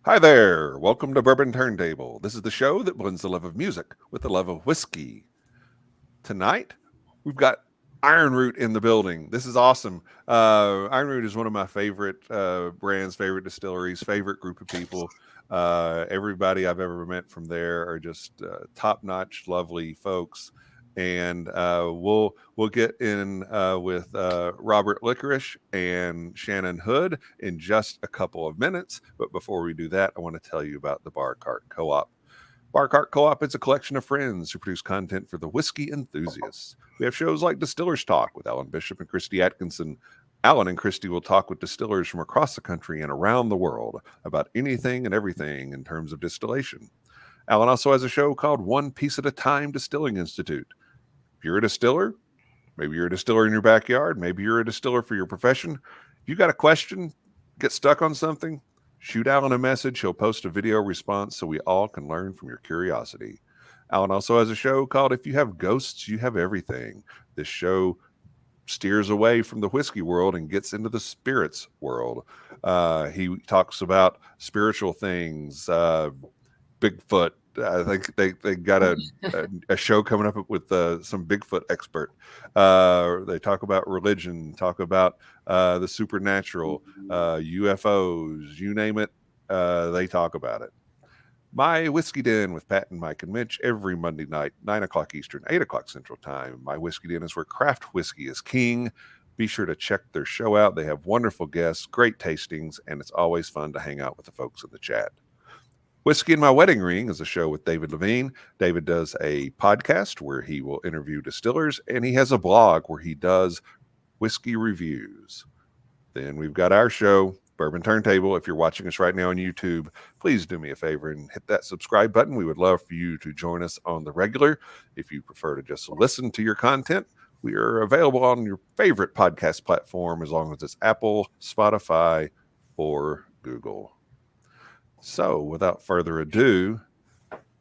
Hi there. Welcome to Bourbon Turntable. This is the show that blends the love of music with the love of whiskey. Tonight, we've got Ironroot in the building. This is awesome. Ironroot is one of my favorite brands, favorite distilleries, favorite group of people. Everybody I've ever met from there are just top-notch, lovely folks. And we'll get in with Robert Likarish and Shannon Hood in just a couple of minutes. But before we do that, I want to tell you about the Bar Cart Co-op. Bar Cart Co-op is a collection of friends who produce content for the whiskey enthusiasts. We have shows like Distillers Talk with Alan Bishop and Christy Atkinson. Alan and Christy will talk with distillers from across the country and around the world about anything and everything in terms of distillation. Alan also has a show called One Piece at a Time Distilling Institute. If you're a distiller, maybe you're a distiller in your backyard, maybe you're a distiller for your profession. If you got a question, get stuck on something, shoot Alan a message. He'll post a video response so we all can learn from your curiosity. Alan also has a show called If You Have Ghosts, You Have Everything. This show steers away from the whiskey world and gets into the spirits world. He talks about spiritual things, Bigfoot. I think they got a show coming up with some Bigfoot expert. They talk about religion, talk about the supernatural, UFOs, you name it. They talk about it. My Whiskey Den with Pat and Mike and Mitch every Monday night, 9 o'clock Eastern, 8 o'clock Central Time. My Whiskey Den is where craft whiskey is king. Be sure to check their show out. They have wonderful guests, great tastings, and it's always fun to hang out with the folks in the chat. Whiskey in My Wedding Ring is a show with David Levine. David does a podcast where he will interview distillers, and he has a blog where he does whiskey reviews. Then we've got our show, Bourbon Turntable. If you're watching us right now on YouTube, please do me a favor and hit that subscribe button. We would love for you to join us on the regular. If you prefer to just listen to your content, we are available on your favorite podcast platform as long as it's Apple, Spotify, or Google. So, without further ado,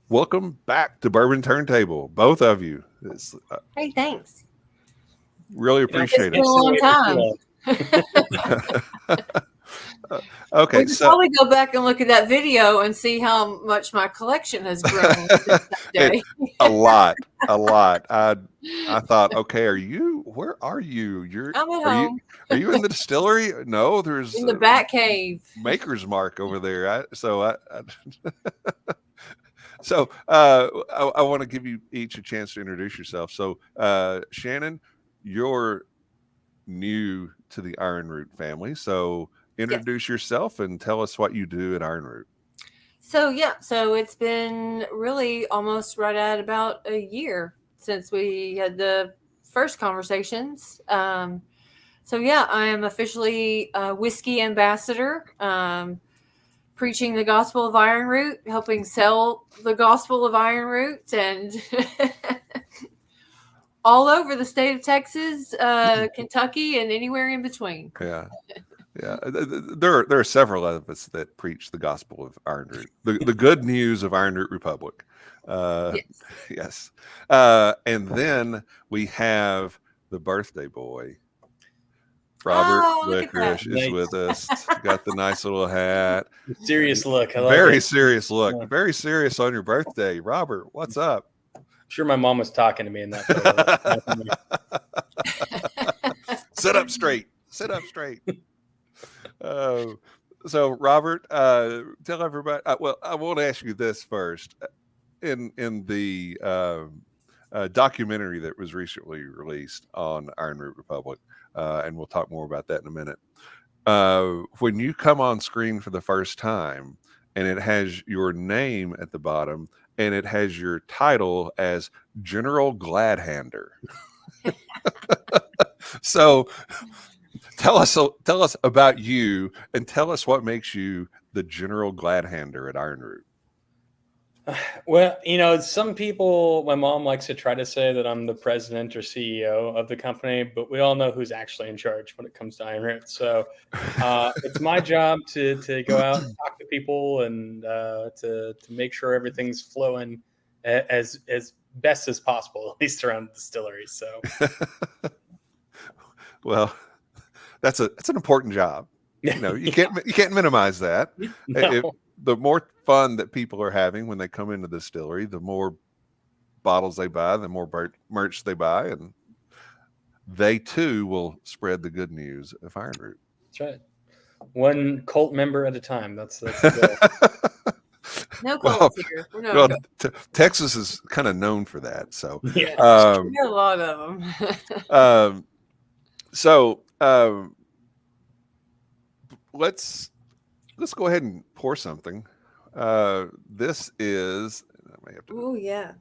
welcome back to Bourbon Turntable, both of you. Hey, thanks. Really appreciate it. It's been a long time. Okay, we should probably go back and look at that video and see how much my collection has grown since that day. a lot. I thought, okay, where are you? I'm at home. Are you in the distillery? No, there's in the back cave. Maker's Mark over there. I want to give you each a chance to introduce yourself. So, Shannon, you're new to the Ironroot family. So introduce yourself and tell us what you do at Ironroot. So it's been really almost right at about a year since we had the first conversations. I am officially a whiskey ambassador, preaching the gospel of Ironroot, helping sell the gospel of Ironroot, and all over the state of Texas, Kentucky, and anywhere in between. Yeah, there are several of us that preach the gospel of Ironroot, the good news of Ironroot Republic. Yes. And then we have the birthday boy, Robert Likarish is with us. Got the nice little hat. Serious look. Very serious look. Yeah. Very serious on your birthday. Robert, what's up? I'm sure my mom was talking to me in that photo. Sit up straight. So Robert, tell everybody. Well, I want to ask you this first. In the documentary that was recently released on Ironroot Republic, and we'll talk more about that in a minute. When you come on screen for the first time, and it has your name at the bottom, and it has your title as General Gladhander. So. Tell us about you, and tell us what makes you the General Gladhander at Ironroot. Well, some people, my mom likes to try to say that I'm the president or CEO of the company, but we all know who's actually in charge when it comes to Ironroot. So it's my job to go out and talk to people and to make sure everything's flowing as best as possible, at least around the distillery. So, well. That's an important job. You can't minimize that. No. the more fun that people are having when they come into the distillery, the more bottles they buy, the more merch they buy, and they too will spread the good news of Ironroot. That's right. One cult member at a time. That's the goal. No cults here. We're not. Well, Texas is kind of known for that. So, We got a lot of them. Let's go ahead and pour something. This is. I may have to. Oh yeah.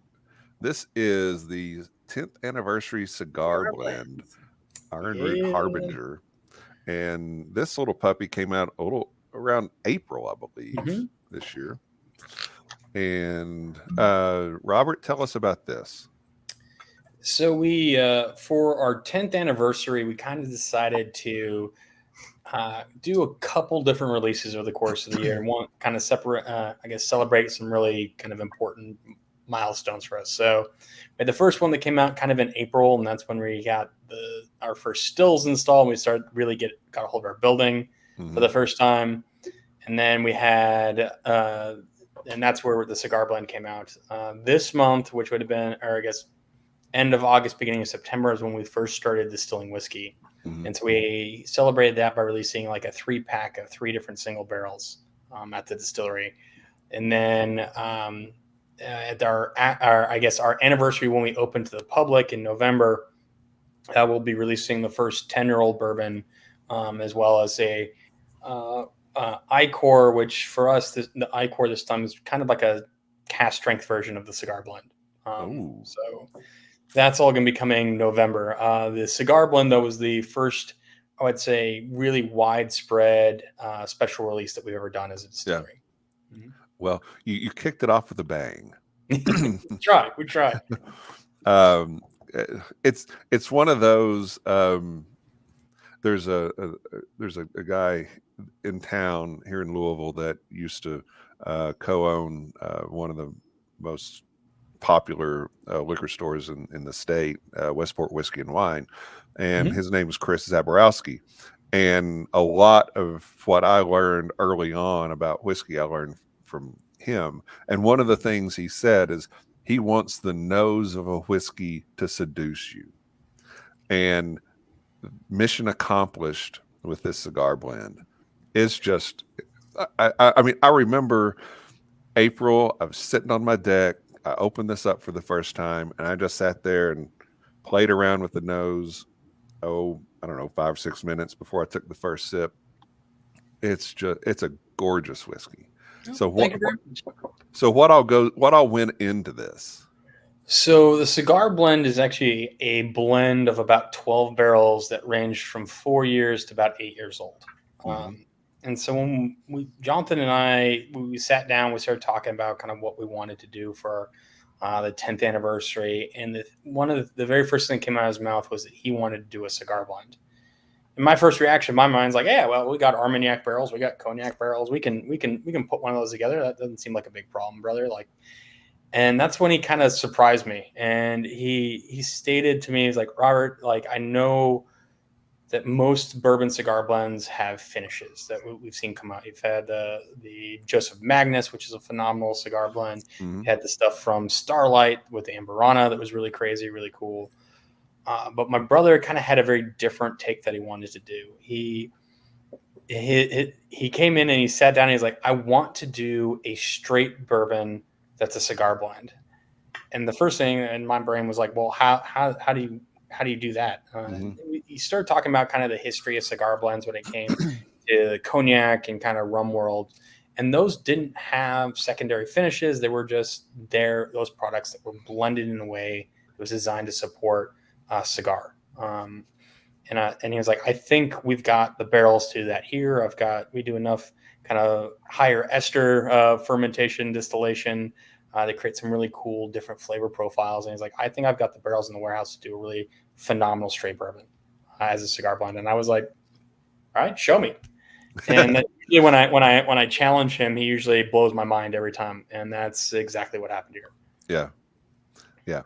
This is the 10th anniversary cigar blend, Ironroot Harbinger, and this little puppy came out a little around April, I believe, this year. And Robert, tell us about this. So we, for our 10th anniversary, we kind of decided to do a couple different releases over the course of the year and want kind of separate, celebrate some really kind of important milestones for us. So we had the first one that came out kind of in April, and that's when we got our first stills installed. And we started really got a hold of our building for the first time. And then we had, and that's where the cigar blend came out. This month, which would have been, or I guess, end of August, beginning of September is when we first started distilling whiskey. And so we celebrated that by releasing like a 3-pack of 3 different single barrels at the distillery. And then at our anniversary, when we opened to the public in November, we'll be releasing the first 10-year-old bourbon, as well as a Icor, which for us, the Icor this time is kind of like a cast strength version of the cigar blend. So that's all going to be coming November. The cigar blend, though, was the first, I would say, really widespread special release that we've ever done as a distillery. Yeah. Well, you kicked it off with a bang. We tried. It's one of those. There's a guy in town here in Louisville that used to co-own one of the most popular liquor stores in the state, Westport Whiskey and Wine, and his name was Chris Zaborowski. And a lot of what I learned early on about whiskey, I learned from him. And one of the things he said is he wants the nose of a whiskey to seduce you. And mission accomplished with this cigar blend. It's just, I mean, I remember April, I was sitting on my deck. I opened this up for the first time, and I just sat there and played around with the nose. I don't know, 5 or 6 minutes before I took the first sip. It's a gorgeous whiskey. So what all went into this? So the cigar blend is actually a blend of about 12 barrels that ranged from 4 years to about 8 years old. And so when Jonathan and I sat down, we started talking about kind of what we wanted to do for the 10th anniversary. And one of the very first thing that came out of his mouth was that he wanted to do a cigar blend. And my first reaction, my mind's like, yeah, well, we got Armagnac barrels, we got Cognac barrels, we can put one of those together. That doesn't seem like a big problem, brother. And that's when he kind of surprised me. And he stated to me, he's like, Robert, like, I know that most bourbon cigar blends have finishes that we've seen come out. You've had the Joseph Magnus, which is a phenomenal cigar blend. You had the stuff from Starlight with the Amberana that was really crazy, really cool. But my brother kind of had a very different take that he wanted to do. He came in and he sat down and he's like, I want to do a straight bourbon that's a cigar blend. And the first thing in my brain was like, well, how do you do that? You start talking about kind of the history of cigar blends when it came to the cognac and kind of rum world. And those didn't have secondary finishes. They were just those products that were blended in a way that was designed to support cigar. And he was like, I think we've got the barrels to do that here. We do enough kind of higher ester fermentation distillation to create some really cool different flavor profiles. And he's like, I think I've got the barrels in the warehouse to do a really phenomenal straight bourbon as a cigar blend. And I was like, all right, show me. And when I challenge him, he usually blows my mind every time. And that's exactly what happened here. Yeah.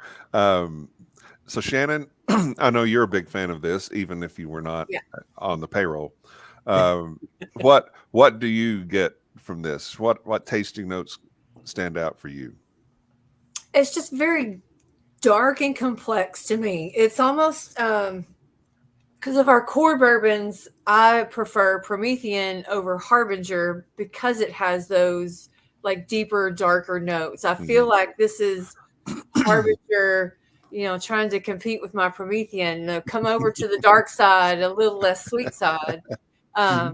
So Shannon, I know you're a big fan of this, even if you were not on the payroll. What do you get from this? What tasting notes stand out for you? It's just very dark and complex to me. It's almost because of our core bourbons, I prefer Promethean over Harbinger because it has those like deeper, darker notes. I feel like this is Harbinger, trying to compete with my Promethean, come over to the dark side, a little less sweet side. But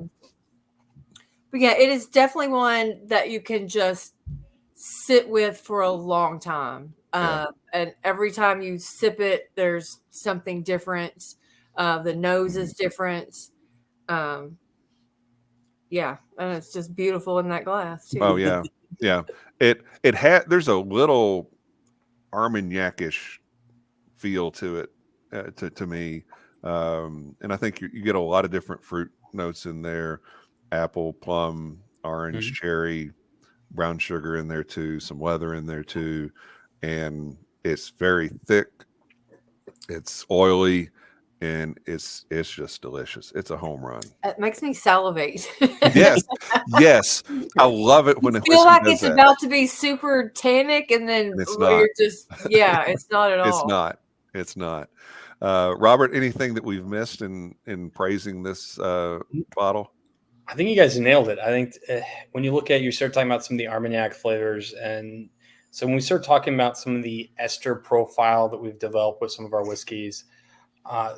yeah, it is definitely one that you can just sit with for a long time. And every time you sip it, there's something different. The nose is different. Yeah, and it's just beautiful in that glass too. Oh yeah, yeah. It had there's a little Armagnac-ish feel to it to me, and I think you get a lot of different fruit notes in there: apple, plum, orange, cherry, brown sugar in there too, some leather in there too, and it's very thick. It's oily. And it's just delicious. It's a home run. It makes me salivate. Yes, yes, I love it when I it feel like it's that. about to be super tannic, and then It's not. you're just it's not at all. It's not. It's not. Robert, anything that we've missed in praising this bottle? I think you guys nailed it. I think when you look at, you start talking about some of the Armagnac flavors, and so when we start talking about some of the ester profile that we've developed with some of our whiskeys.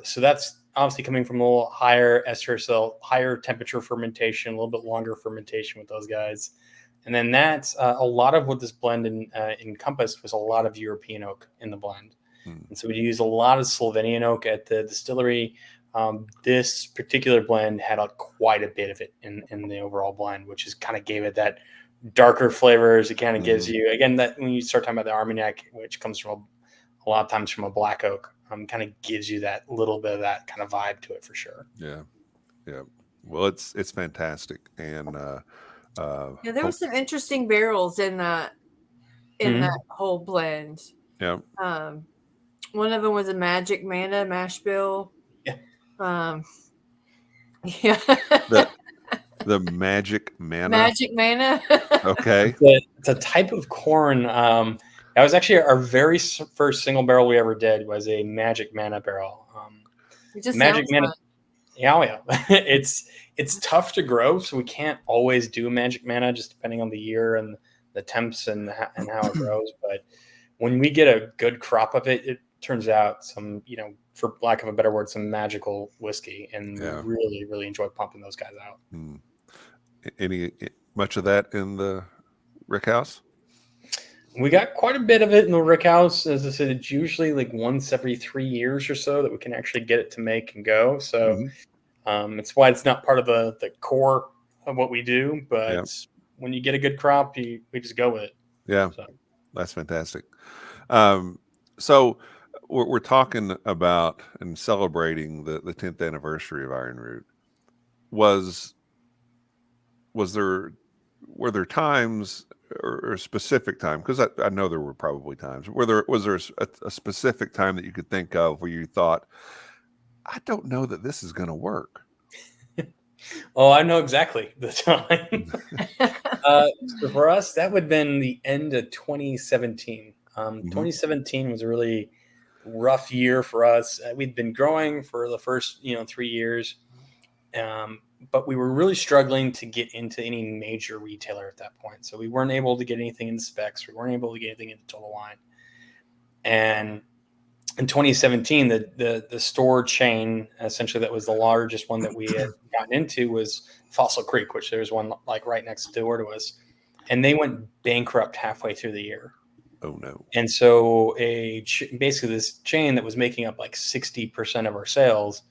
So that's obviously coming from a little higher ester, so higher temperature fermentation, a little bit longer fermentation with those guys. And then that's a lot of what this blend encompassed was a lot of European oak in the blend. And so we use a lot of Slovenian oak at the distillery. This particular blend had quite a bit of it in the overall blend, which is kind of gave it that darker flavors. It kind of gives you, again, that when you start talking about the Armagnac, which comes from a lot of times from a black oak, kind of gives you that little bit of that kind of vibe to it for sure. Yeah. Well, it's fantastic, and there were some interesting barrels in that whole blend. Yeah. One of them was a Magic Mana mash bill. Yeah. Yeah. The Magic Mana. Magic Mana. Okay. It's a type of corn. That was actually our very first single barrel we ever did was a Magic Mana barrel. It just Magic Mana. Fun. Yeah. It's tough to grow, so we can't always do Magic Mana, just depending on the year and the temps and how it grows. But when we get a good crop of it, it turns out some, for lack of a better word, some magical whiskey, and we really, really enjoy pumping those guys out. Any much of that in the Rick House? We got quite a bit of it in the Rick House. As I said, it's usually like once every 3 years or so that we can actually get it to make and go. So it's why it's not part of the core of what we do. But when you get a good crop, we just go with it. Yeah, so. That's fantastic. So we're talking about and celebrating the 10th anniversary of Ironroot. Were there times or a specific time, because I know there were probably times, was there a specific time that you could think of where you thought, I don't know that this is going to work? Oh, I know exactly the time. So for us, that would have been the end of 2017. 2017 was a really rough year for us. We'd been growing for the first 3 years, but we were really struggling to get into any major retailer at that point. So we weren't able to get anything in Specs. We weren't able to get anything into Total Wine. And in 2017, the store chain, essentially that was the largest one that we had gotten into, was Fossil Creek, which there's one like right next door to us. And they went bankrupt halfway through the year. Oh, no. And so basically this chain that was making up like 60% of our sales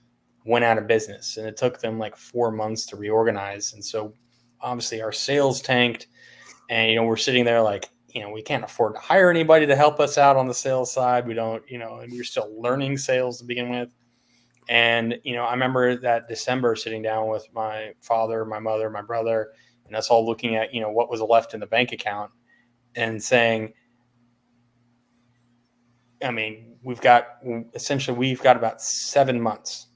went out of business, and it took them like 4 months to reorganize. And so obviously our sales tanked, and, we're sitting there like, we can't afford to hire anybody to help us out on the sales side. We don't, and we're still learning sales to begin with. And, I remember that December sitting down with my father, my mother, my brother, and us all looking at, what was left in the bank account and saying, we've got about 7 months,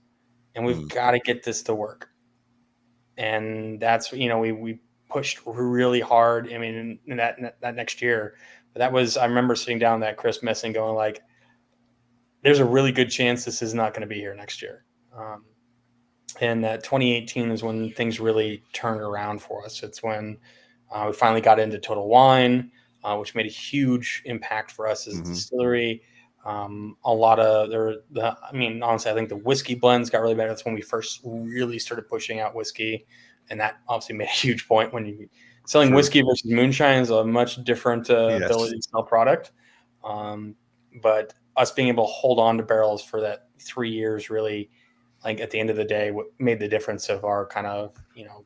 and we've got to get this to work. And that's, we pushed really hard. I mean, in that next year, but I remember sitting down that Christmas and going like, there's a really good chance this is not going to be here next year. And 2018 is when things really turned around for us. It's when we finally got into Total Wine, which made a huge impact for us as a distillery. Honestly, I think the whiskey blends got really better. That's when we first really started pushing out whiskey. And that obviously made a huge point. When you selling whiskey versus moonshine is a much different ability to sell product. But us being able to hold on to barrels for that 3 years really, like at the end of the day, what made the difference of our kind of,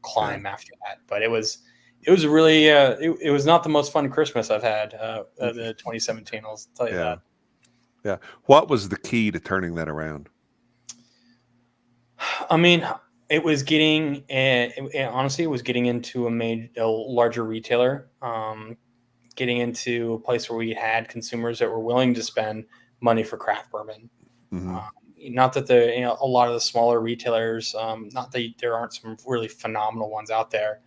climb after that. But it was really, it was not the most fun Christmas I've had, the 2017, I'll tell you that. Yeah. What was the key to turning that around? I mean, it was getting, honestly, it was getting into a larger retailer, getting into a place where we had consumers that were willing to spend money for craft bourbon. Not that a lot of the smaller retailers, not that there aren't some really phenomenal ones out there,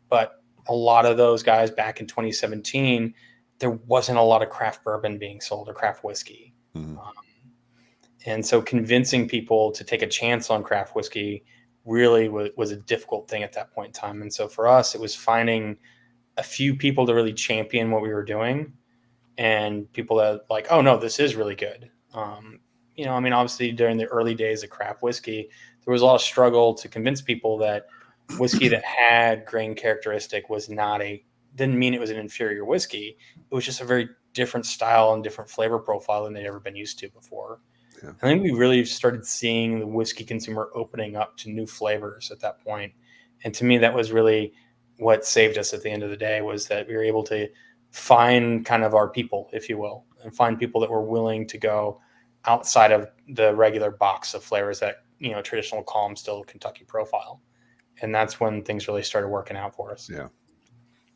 but a lot of those guys back in 2017, there wasn't a lot of craft bourbon being sold or craft whiskey. And so convincing people to take a chance on craft whiskey really was a difficult thing at that point in time. And so for us, it was finding a few people to really champion what we were doing, and people that like, oh no, this is really good. Obviously during the early days of craft whiskey, there was a lot of struggle to convince people that whiskey that had grain characteristic didn't mean it was an inferior whiskey. It was just a very different style and different flavor profile than they'd ever been used to before. Yeah. I think we really started seeing the whiskey consumer opening up to new flavors at that point. And to me, that was really what saved us at the end of the day, was that we were able to find kind of our people, if you will, and find people that were willing to go outside of the regular box of flavors that, traditional calm still Kentucky profile. And that's when things really started working out for us. Yeah.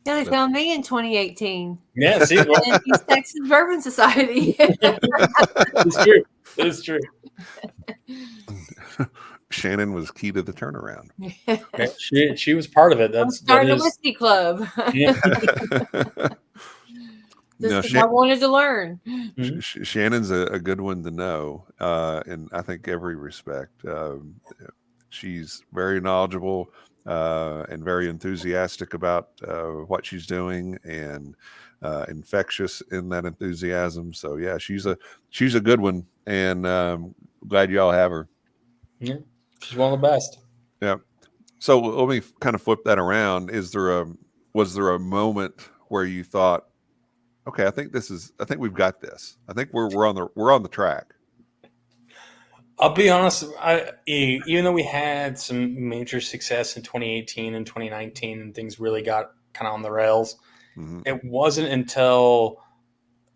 Yeah, they found me in 2018. Yeah, see, in East Texas Bourbon Society. It's true. It's true. Shannon was key to the turnaround. Yeah, she was part of it. I'm starting a whiskey club. Yeah. I wanted to learn. Shannon's a good one to know in I think every respect. She's very knowledgeable and very enthusiastic about what she's doing, and infectious in that enthusiasm. So yeah, she's a good one, and glad you all have her. Yeah, she's one of the best. Yeah. So let me kind of flip that around. Was there a moment where you thought, okay, I think we've got this. I think we're on the track. I'll be honest. Even though we had some major success in 2018 and 2019, and things really got kind of on the rails, it wasn't until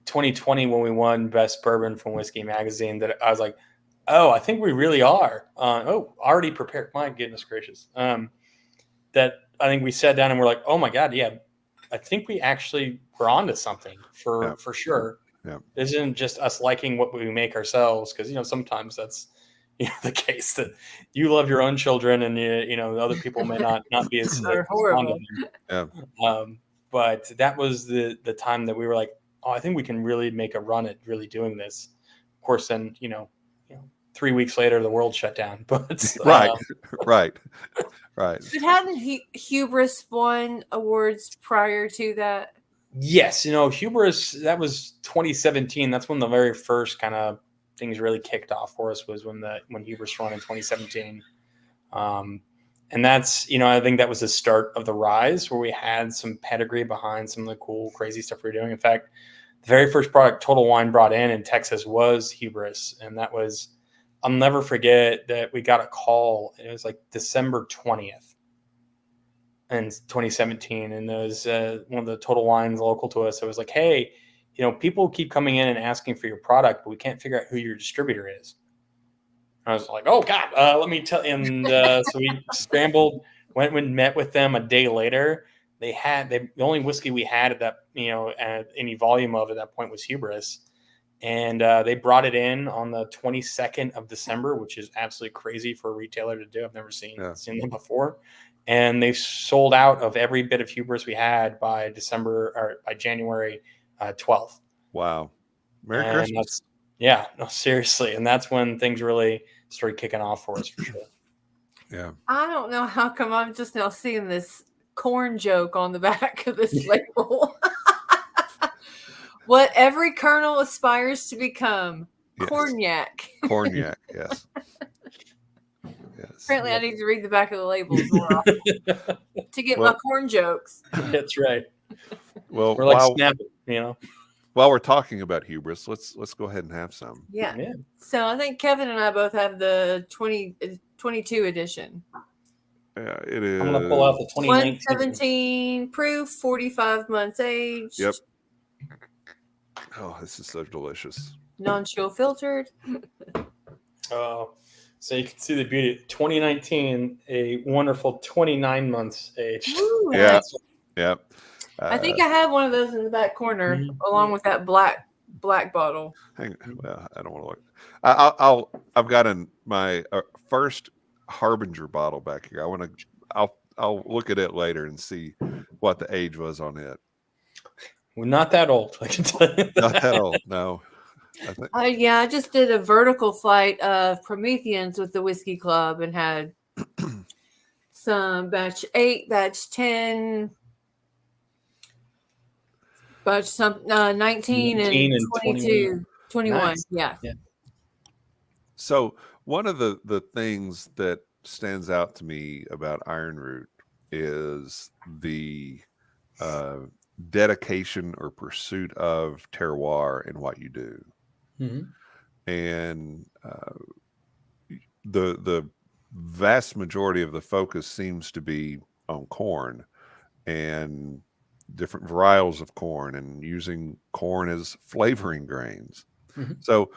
2020 when we won Best Bourbon from Whiskey Magazine that I was like, oh, I think we really are. Already prepared. My goodness gracious. That I think we sat down and we're like, oh my God, yeah, I think we actually were onto something for sure. Yeah. It isn't just us liking what we make ourselves, because sometimes that's the case, that you love your own children and other people may not be as fond of them. Yeah. But that was the time that we were like, oh, I think we can really make a run at really doing this. Of course, then 3 weeks later the world shut down. But right. But hadn't Hubris won awards prior to that? Yes, Hubris, that was 2017. That's when the very first kind of things really kicked off for us, was when Hubris won in 2017. And that's, I think that was the start of the rise, where we had some pedigree behind some of the cool, crazy stuff we were doing. In fact, the very first product Total Wine brought in Texas was Hubris. And that was, I'll never forget that we got a call. It was like December 20th. In 2017, and there was one of the Total Wines local to us. It was like, hey, people keep coming in and asking for your product, but we can't figure out who your distributor is. And I was like, oh God, let me tell you. And so we scrambled, went and met with them a day later. The only whiskey we had at that, at any volume of at that point was Hubris. And they brought it in on the 22nd of December, which is absolutely crazy for a retailer to do. I've never seen them before. And they sold out of every bit of hubris we had by January 12th. Wow. Merry Christmas. Yeah, no, seriously. And that's when things really started kicking off for us, for sure. Yeah. I don't know how come I'm just now seeing this corn joke on the back of this label. What every kernel aspires to become. Yes. Cognac. Cognac, yes. Yes. Apparently, I need to read the back of the labels more often to get my corn jokes. That's right. Well, we're like snapping, While we're talking about hubris, let's go ahead and have some. Yeah. So I think Kevin and I both have the 2022 edition. Yeah, it is. I'm gonna pull out the 2019. 117 proof, 45 months aged. Yep. Oh, this is so delicious. Non-chill filtered. Oh, so you can see the beauty. 2019, a wonderful 29 months aged. Ooh, yeah. Yep. I think I have one of those in the back corner, along with that black bottle. Well, I don't want to look. I've got my first Harbinger bottle back here. I'll look at it later and see what the age was on it. We're not that old, I can tell you. Not that old, no. I just did a vertical flight of Prometheans with the Whiskey Club and had some batch 8, batch 10, batch 19 and 22, 21. Nice. Yeah. So one of the things that stands out to me about Ironroot is the dedication or pursuit of terroir in what you do. Mm-hmm. And the vast majority of the focus seems to be on corn and different varietals of corn and using corn as flavoring grains. Mm-hmm. So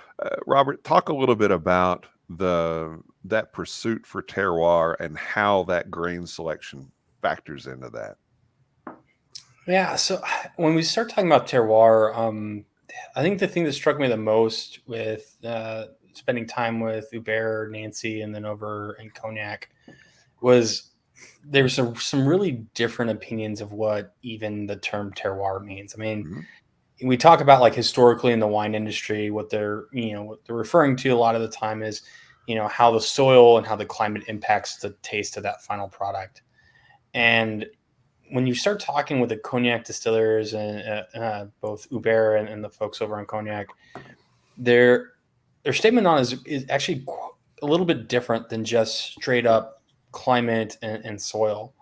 Robert, talk a little bit about that pursuit for terroir and how that grain selection factors into that. Yeah, so when we start talking about terroir, I think the thing that struck me the most with spending time with Hubert, Nancy, and then over in Cognac was there was some really different opinions of what even the term terroir means. I mean, mm-hmm. we talk about like historically in the wine industry, what they're referring to a lot of the time is, how the soil and how the climate impacts the taste of that final product. And when you start talking with the cognac distillers and both Hubert and the folks over on Cognac, their statement on is actually a little bit different than just straight up climate and soil.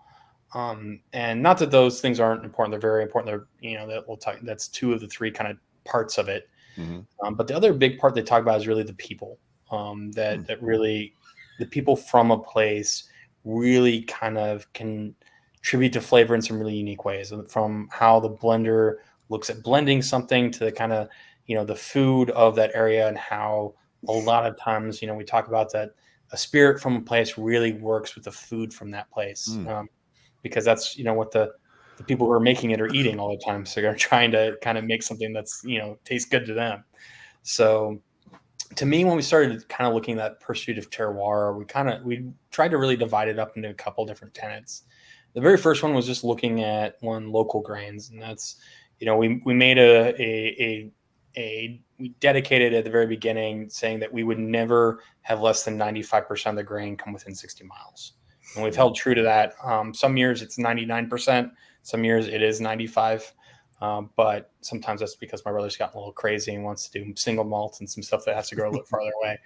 And not that those things aren't important; they're very important. They're that we'll talk. That's 2 of the 3 kind of parts of it. Mm-hmm. But the other big part they talk about is really the people. That really the people from a place really kind of can contribute to flavor in some really unique ways, from how the blender looks at blending something to the kind of, the food of that area, and how a lot of times, we talk about that a spirit from a place really works with the food from that place, because that's, what the people who are making it are eating all the time. So they're trying to kind of make something that's, tastes good to them. So to me, when we started kind of looking at that pursuit of terroir, we tried to really divide it up into a couple different tenets. The very first one was just looking at local grains, and that's, we made we dedicated at the very beginning saying that we would never have less than 95% of the grain come within 60 miles. And we've held true to that. Some years it's 99%, some years it is 95. But sometimes that's because my brother's gotten a little crazy and wants to do single malt and some stuff that has to go a little farther away.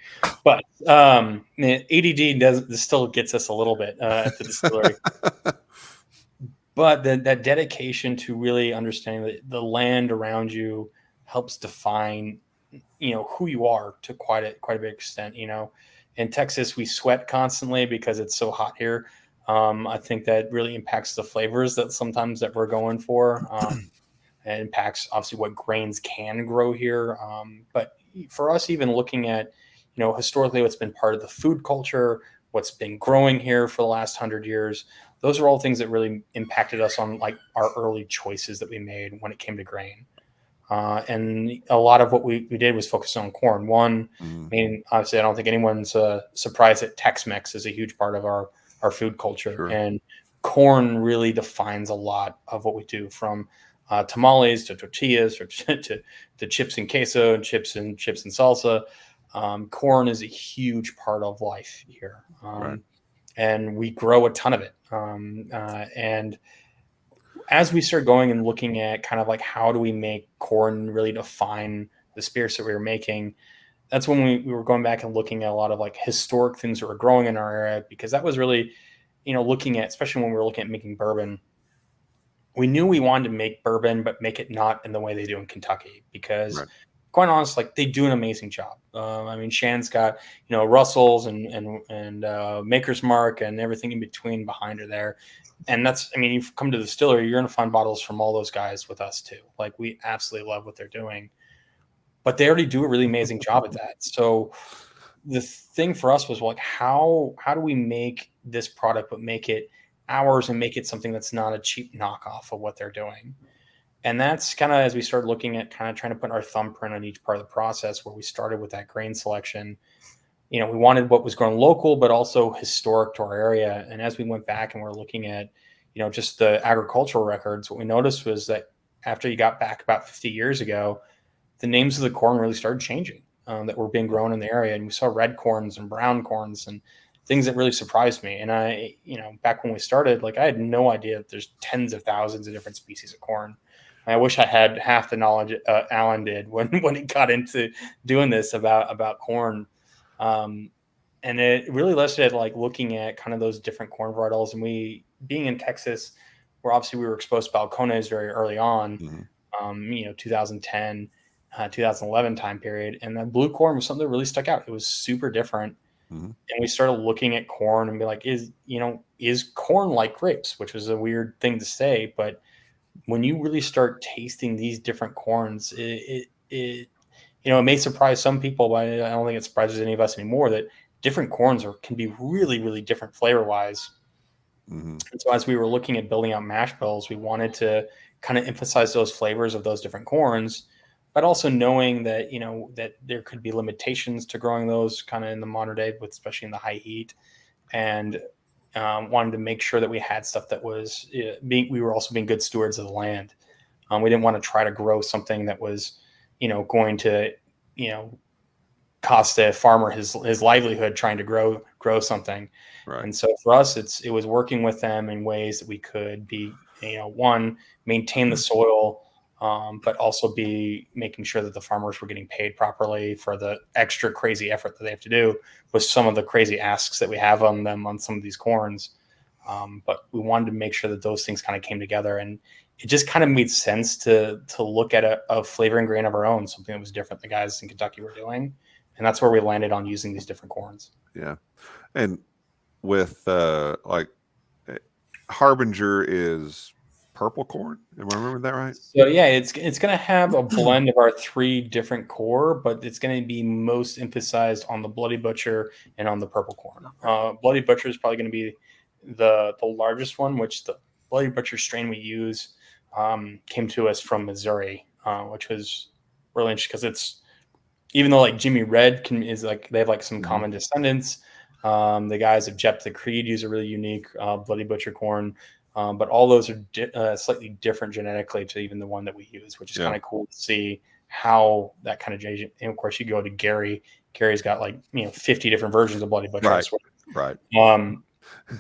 But ADD still gets us a little bit at the distillery. But that dedication to really understanding that the land around you helps define, who you are to quite a big extent. In Texas, we sweat constantly because it's so hot here. I think that really impacts the flavors that we're going for. It impacts obviously what grains can grow here. But for us, even looking at, historically what's been part of the food culture, what's been growing here for the last 100 years, those are all things that really impacted us on like our early choices that we made when it came to grain. And a lot of what we did was focus on corn. One, I mean, obviously, I don't think anyone's surprised that Tex-Mex is a huge part of our food culture. Sure. And corn really defines a lot of what we do, from tamales to tortillas, or to chips and queso, and chips and salsa. Corn is a huge part of life here. Right. And we grow a ton of it. And as we start going and looking at kind of like how do we make corn really define the spirits that we were making, that's when we were going back and looking at a lot of like historic things that were growing in our area, because that was really, looking at, especially when we were looking at making bourbon, we knew we wanted to make bourbon, but make it not in the way they do in Kentucky, because quite honest, like, they do an amazing job. I mean, Shannon's got, Russell's and Maker's Mark and everything in between behind her there. And that's, I mean, you've come to the distillery, you're going to find bottles from all those guys with us too. Like, we absolutely love what they're doing, but they already do a really amazing job at that. So the thing for us was like, how do we make this product, but make it ours and make it something that's not a cheap knockoff of what they're doing? And that's kind of, as we started looking at kind of trying to put our thumbprint on each part of the process, where we started with that grain selection. We wanted what was grown local, but also historic to our area. And as we went back and we're looking at, just the agricultural records, what we noticed was that after you got back about 50 years ago, the names of the corn really started changing that were being grown in the area. And we saw red corns and brown corns and things that really surprised me. And I, back when we started, like, I had no idea that there's tens of thousands of different species of corn. I wish I had half the knowledge Alan did when he got into doing this about corn. And it really listed like looking at kind of those different corn varietals. And we, being in Texas, where obviously we were exposed to balcones very early on, 2010, 2011 time period. And the blue corn was something that really stuck out. It was super different. And we started looking at corn and be like, is corn like grapes, which was a weird thing to say, but when you really start tasting these different corns, it may surprise some people, but I don't think it surprises any of us anymore, that different corns can be really, really different flavor wise. And so as we were looking at building out mash bills, we wanted to kind of emphasize those flavors of those different corns, but also knowing that, that there could be limitations to growing those kind of in the modern day, with especially in the high heat. And wanted to make sure that we had stuff that was we were also being good stewards of the land. We didn't want to try to grow something that was, going to, cost a farmer his livelihood trying to grow something. Right. And so for us, it was working with them in ways that we could be, one, maintain the soil, but also be making sure that the farmers were getting paid properly for the extra crazy effort that they have to do with some of the crazy asks that we have on them on some of these corns. But we wanted to make sure that those things kind of came together, and it just kind of made sense to look at a flavoring grain of our own, something that was different the guys in Kentucky were doing. And that's where we landed on using these different corns. Yeah. And with like Harbinger is purple corn. Am I remembering that right? So yeah, it's going to have a blend of our three different core, but it's going to be most emphasized on the Bloody Butcher and on the purple corn. Bloody Butcher is probably going to be the largest one, which the Bloody Butcher strain we use came to us from Missouri, which was really interesting because it's, even though like Jimmy Red is like, they have like some common descendants. The guys of Jep the Creed use a really unique Bloody Butcher corn. But all those are slightly different genetically to even the one that we use, which is kind of cool to see how that kind of change. And of course, you go to Gary. Gary's got like 50 different versions of Bloody Butcher. Right.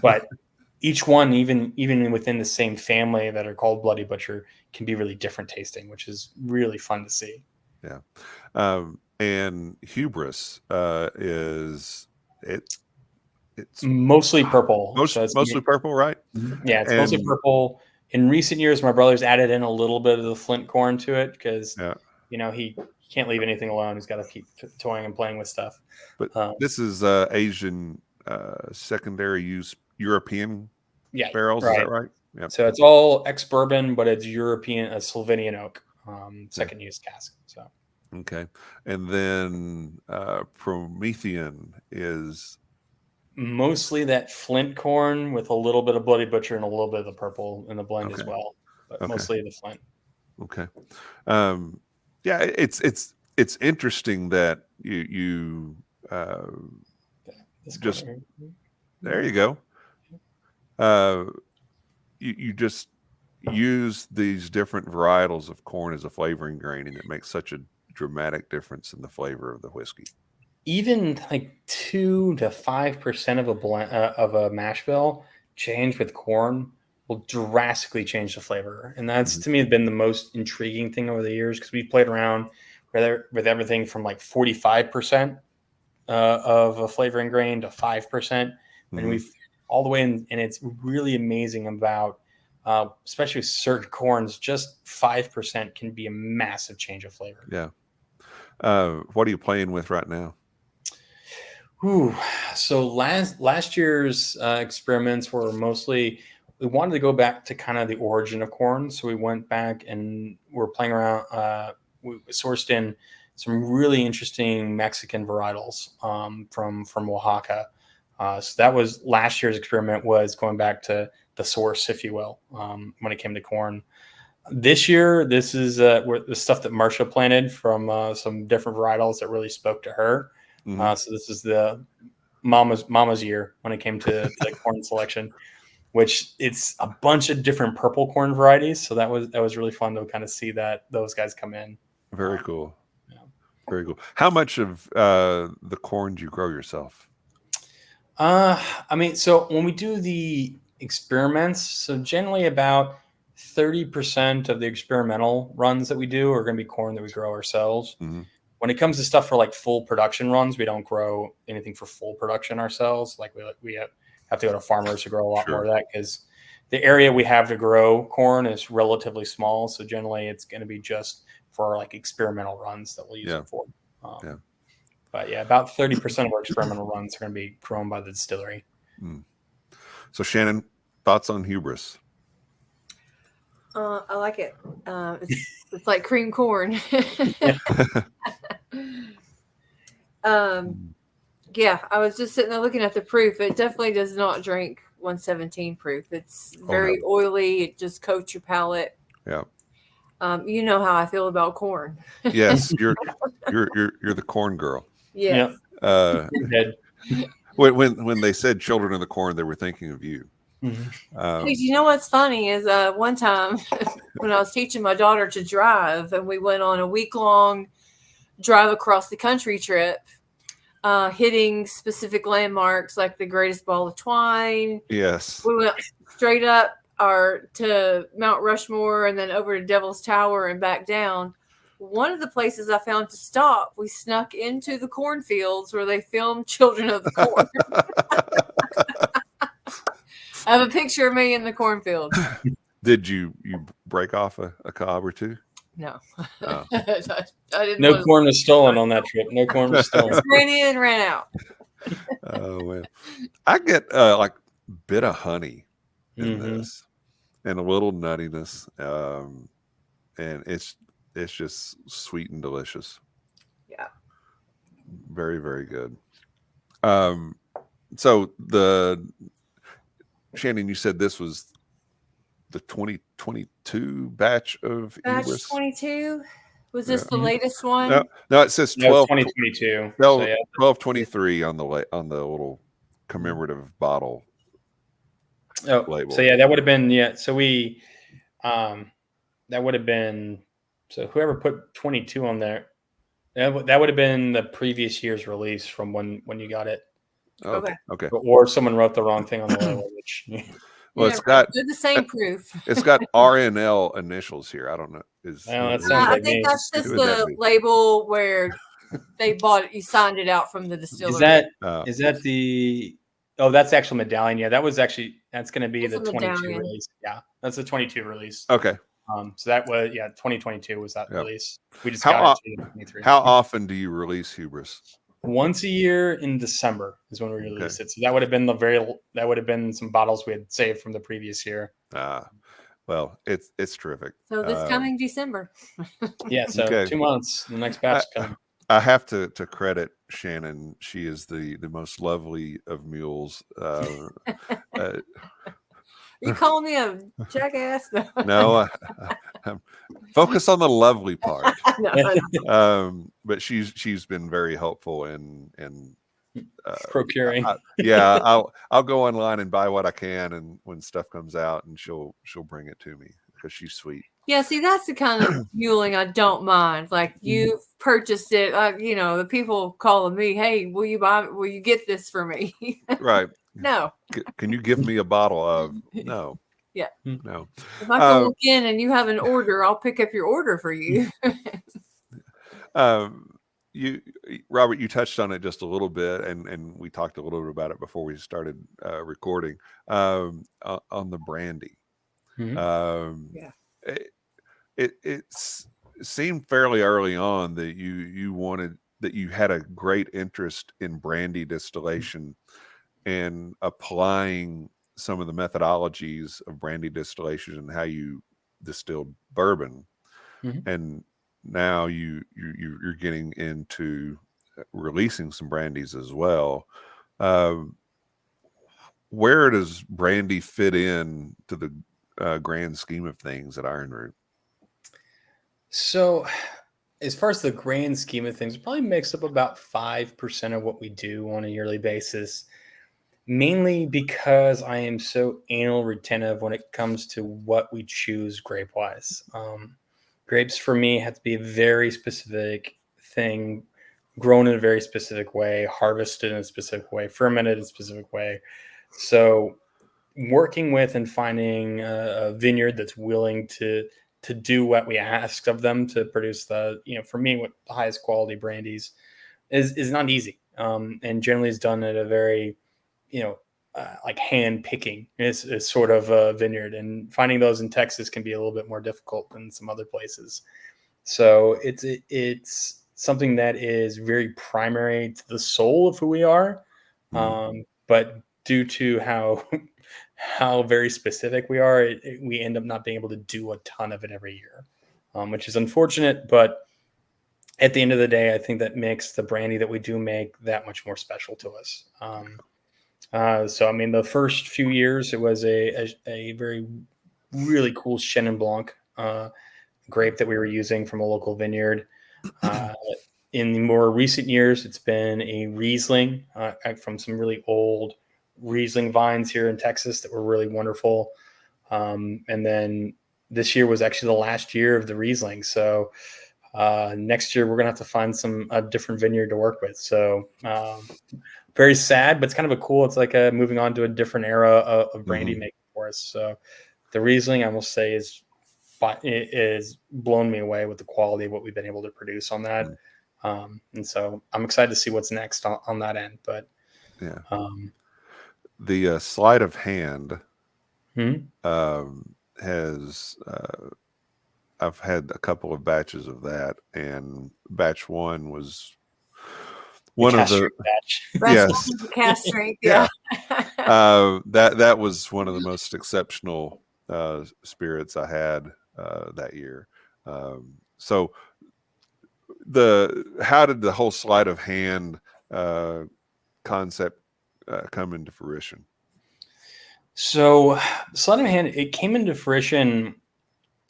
But each one, even within the same family that are called Bloody Butcher, can be really different tasting, which is really fun to see. Yeah. And Hubris is it. It's mostly purple. Mostly purple, right? Yeah, it's mostly purple. In recent years, my brother's added in a little bit of the flint corn to it because, he can't leave anything alone. He's got to keep toying and playing with stuff. But this is Asian secondary use European barrels. Right. Is that right? Yep. So it's all ex-bourbon, but it's European, a Slovenian oak, second use cask. So. Okay. And then Promethean is mostly that flint corn with a little bit of Bloody Butcher and a little bit of the purple in the blend as well, but mostly the flint. Okay. Yeah, it's interesting that you This just corner. there you go. You just use these different varietals of corn as a flavoring grain, and it makes such a dramatic difference in the flavor of the whiskey. Even like 2 to 5% of a blend of a mash bill change with corn will drastically change the flavor, and that's to me been the most intriguing thing over the years because we've played around with everything from like 45% of a flavoring grain to 5%, and we've all the way in, and it's really amazing about especially with certain corns, just 5% can be a massive change of flavor. Yeah. What are you playing with right now? Ooh, so last year's experiments were mostly we wanted to go back to kind of the origin of corn, so we went back and we're playing around. We sourced in some really interesting Mexican varietals from Oaxaca. So that was last year's experiment, was going back to the source, if you will, when it came to corn. This year, this is the stuff that Marsha planted from some different varietals that really spoke to her. So this is the mama's year when it came to the corn selection, which it's a bunch of different purple corn varieties. So that was really fun to kind of see those guys come in. Very cool. Yeah. Very cool. How much of the corn do you grow yourself? I mean, so when we do the experiments, so generally about 30% of the experimental runs that we do are going to be corn that we grow ourselves. When it comes to stuff for like full production runs, we don't grow anything for full production ourselves. Like we have to go to farmers to grow a lot more of that, because the area we have to grow corn is relatively small. So generally it's going to be just for like experimental runs that we'll use it for. But yeah, about 30% of our experimental runs are going to be grown by the distillery. So Shannon, thoughts on hubris? I like it. It's like cream corn. Yeah, I was just sitting there looking at the proof. It definitely does not drink 117 proof. It's very oily. It just coats your palate. Yeah. You know how I feel about corn. Yes, you're the corn girl. Yes. When they said children of the corn, they were thinking of you. Hey, you know what's funny is one time when I was teaching my daughter to drive, and we went on a week-long drive across the country trip, hitting specific landmarks like the Greatest Ball of Twine. Yes. We went straight up to Mount Rushmore and then over to Devil's Tower and back down. One of the places I found to stop, we snuck into the cornfields where they filmed Children of the Corn. I have a picture of me in the cornfield. Did you break off a cob or two? No. Oh. I didn't. No corn was stolen on that trip. No corn was stolen. Ran in, ran out. Oh man, I get like a bit of honey in this, and a little nuttiness, and it's just sweet and delicious. Yeah. Very, very good. So Shannon, you said this was the 2022 batch of Batch Hubris? 22? Was this the latest one? No, it says 12. 2022. 1223 on the little commemorative bottle label. So yeah, that would have been So we, that would have been, so whoever put 22 on there, that would have been the previous year's release from when you got it. Okay. Or someone wrote the wrong thing on the label, which. Well, it's got the same proof. It's got RNL initials here. I don't know. I think that's just the label where they bought it. You signed it out from the distillery. Is that the? Oh, that's the actual medallion. Yeah, that's going to be the 22 medallion. release. Yeah, that's the 22 release. Okay. So that was 2022 was that release. We just got it in 2023. How often do you release Hubris? Once a year in December is when we released it. So that would have been some bottles we had saved from the previous year. Well, it's terrific. So this coming December. Yeah, so 2 months. The next batch is coming. I have to credit Shannon. She is the most lovely of mules. You calling me a jackass? No, Focus on the lovely part. No, But she's been very helpful in Procuring. I'll go online and buy what I can, and when stuff comes out, and she'll bring it to me because she's sweet. yeah, see, that's the kind of fueling I don't mind. Like you've purchased it, the people calling me, "Hey, will you get this for me?" Right. No. Can you give me a bottle of? No. Yeah. No. If I can walk in and you have an order, I'll pick up your order for you. Robert, you touched on it just a little bit, and we talked a little bit about it before we started recording on the brandy. Yeah. It seemed fairly early on that you had a great interest in brandy distillation and applying some of the methodologies of brandy distillation and how you distilled bourbon. And now you're getting into releasing some brandies as well. Where does brandy fit in to the grand scheme of things at Ironroot? So, as far as the grand scheme of things, it probably makes up about 5% of what we do on a yearly basis. Mainly because I am so anal retentive when it comes to what we choose grape wise. Grapes for me have to be a very specific thing, grown in a very specific way, harvested in a specific way, fermented in a specific way. So working with and finding a vineyard that's willing to do what we ask of them to produce for me, what the highest quality brandies is not easy. And generally is done at a very, like hand picking is sort of a vineyard, and finding those in Texas can be a little bit more difficult than some other places. So it's something that is very primary to the soul of who we are. But due to how very specific we are, we end up not being able to do a ton of it every year, which is unfortunate. But at the end of the day, I think that makes the brandy that we do make that much more special to us. So, I mean, the first few years, it was a very, really cool Shannon Blanc grape that we were using from a local vineyard. In the more recent years, it's been a Riesling from some really old Riesling vines here in Texas that were really wonderful. And then this year was actually the last year of the Riesling. So next year, we're going to have to find a different vineyard to work with. So very sad, but it's kind of it's like moving on to a different era of brandy making for us. So the Riesling, I will say, is blown me away with the quality of what we've been able to produce on that. And so I'm excited to see what's next on that end. But yeah, the sleight of hand has I've had a couple of batches of that, and batch one was one of the batch. Yes, cast strength. Yeah. That was one of the most exceptional spirits I had that year. So how did the whole sleight of hand concept come into fruition? So sleight of hand, it came into fruition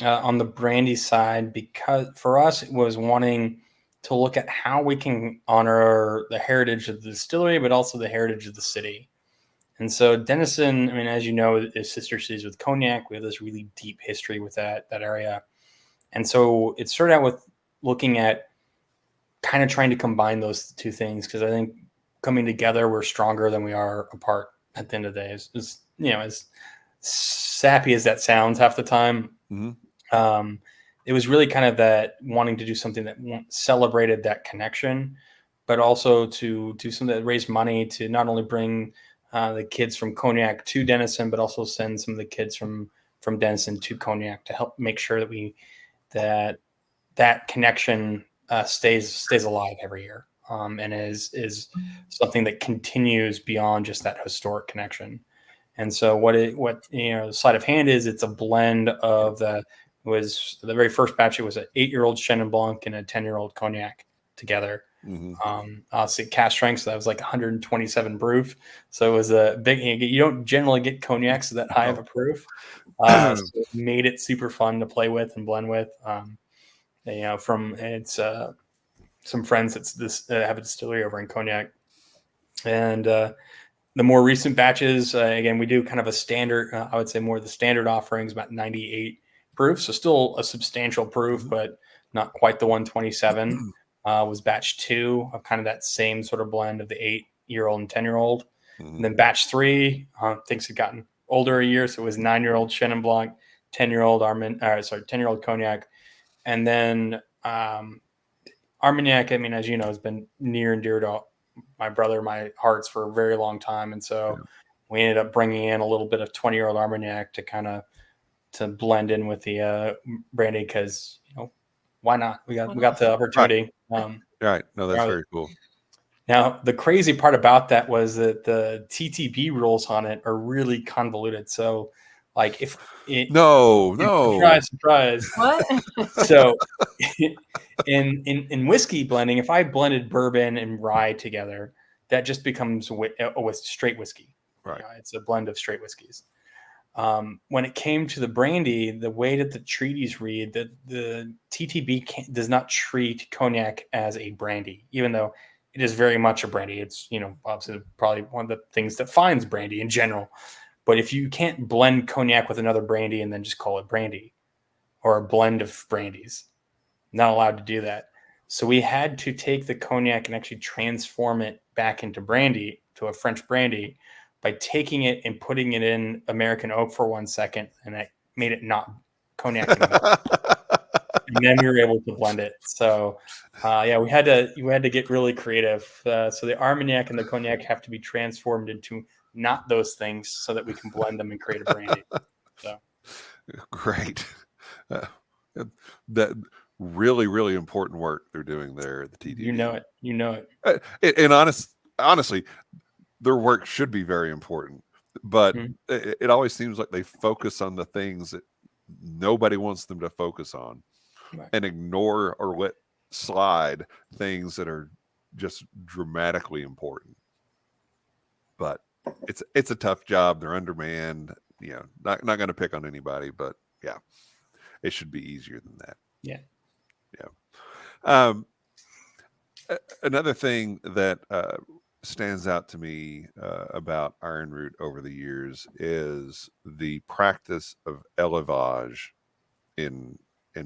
on the brandy side because for us it was wanting to look at how we can honor the heritage of the distillery, but also the heritage of the city. And so Denison, I mean, as you know, is sister cities with cognac. We have this really deep history with that area. And so it started out with looking at kind of trying to combine those two things, because I think coming together, we're stronger than we are apart at the end of the day. As sappy as that sounds half the time, it was really kind of that wanting to do something that celebrated that connection, but also to do something that raised money to not only bring the kids from Cognac to Denison, but also send some of the kids from Denison to Cognac to help make sure that that connection stays alive every year, and is something that continues beyond just that historic connection. And so the sleight of hand is, it's a blend of the very first batch. It was an 8-year-old Shannon Blanc and a 10-year-old Cognac together. I'll say cast strength, so that was like 127 proof. So it was a big. You don't generally get cognacs that high of a proof. So it made it super fun to play with and blend with. From some friends that have a distillery over in Cognac, and the more recent batches, again, we do kind of a standard. I would say more of the standard offerings, about 98 proof, so still a substantial proof, but not quite the 127. Was batch 2 of kind of that same sort of blend of the 8-year-old and 10-year-old. And then batch 3, things had gotten older a year, so it was 9-year-old Chenin Blanc, 10-year-old 10-year-old Cognac, and then Armagnac. I mean, as you know, has been near and dear to my hearts for a very long time, and so we ended up bringing in a little bit of 20-year-old Armagnac to blend in with the brandy, because why not? We got the opportunity. Right. No, that's very cool. Now, the crazy part about that was that the TTB rules on it are really convoluted. So, like, surprise. What? So, in whiskey blending, if I blended bourbon and rye together, that just becomes a straight whiskey. Right. It's a blend of straight whiskeys. When it came to the brandy, the way that the treaties read, that the TTB does not treat cognac as a brandy, even though it is very much a brandy. It's, obviously probably one of the things that defines brandy in general. But if you can't blend cognac with another brandy and then just call it brandy, or a blend of brandies, not allowed to do that. So we had to take the cognac and actually transform it back into brandy, to a French brandy, by taking it and putting it in American oak for 1 second, and that made it not cognac anymore. And then we were able to blend it. So, we had to get really creative. So the Armagnac and the Cognac have to be transformed into not those things, so that we can blend them and create a brandy. So great. That really, really important work they're doing there at the TTB. You know it. And honestly, their work should be very important, but it always seems like they focus on the things that nobody wants them to focus on, right, and ignore or let slide things that are just dramatically important. But it's a tough job. They're undermanned. Not going to pick on anybody, but yeah, it should be easier than that. Yeah. Another thing that stands out to me about Ironroot over the years is the practice of élevage in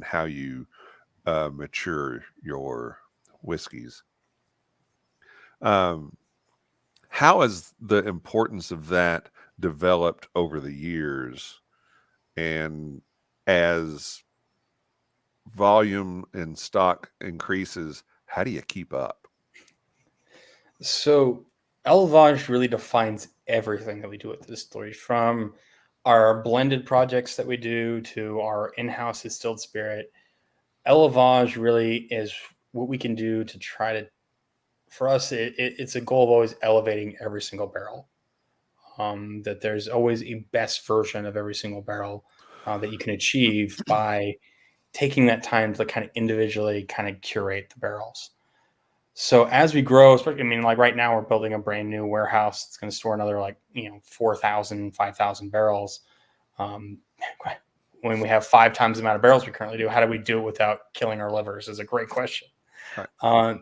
how you mature your whiskeys. How has the importance of that developed over the years, and as volume and stock increases, how do you keep up? So élevage really defines everything that we do at the distillery, from our blended projects that we do to our in-house distilled spirit. Élevage really is what we can do to try to, for us, it's a goal of always elevating every single barrel. That there's always a best version of every single barrel that you can achieve by taking that time to kind of individually kind of curate the barrels. So as we grow, like right now we're building a brand new warehouse. It's going to store another 4,000, 5,000 barrels. When we have 5 times the amount of barrels we currently do, how do we do it without killing our livers is a great question. Right.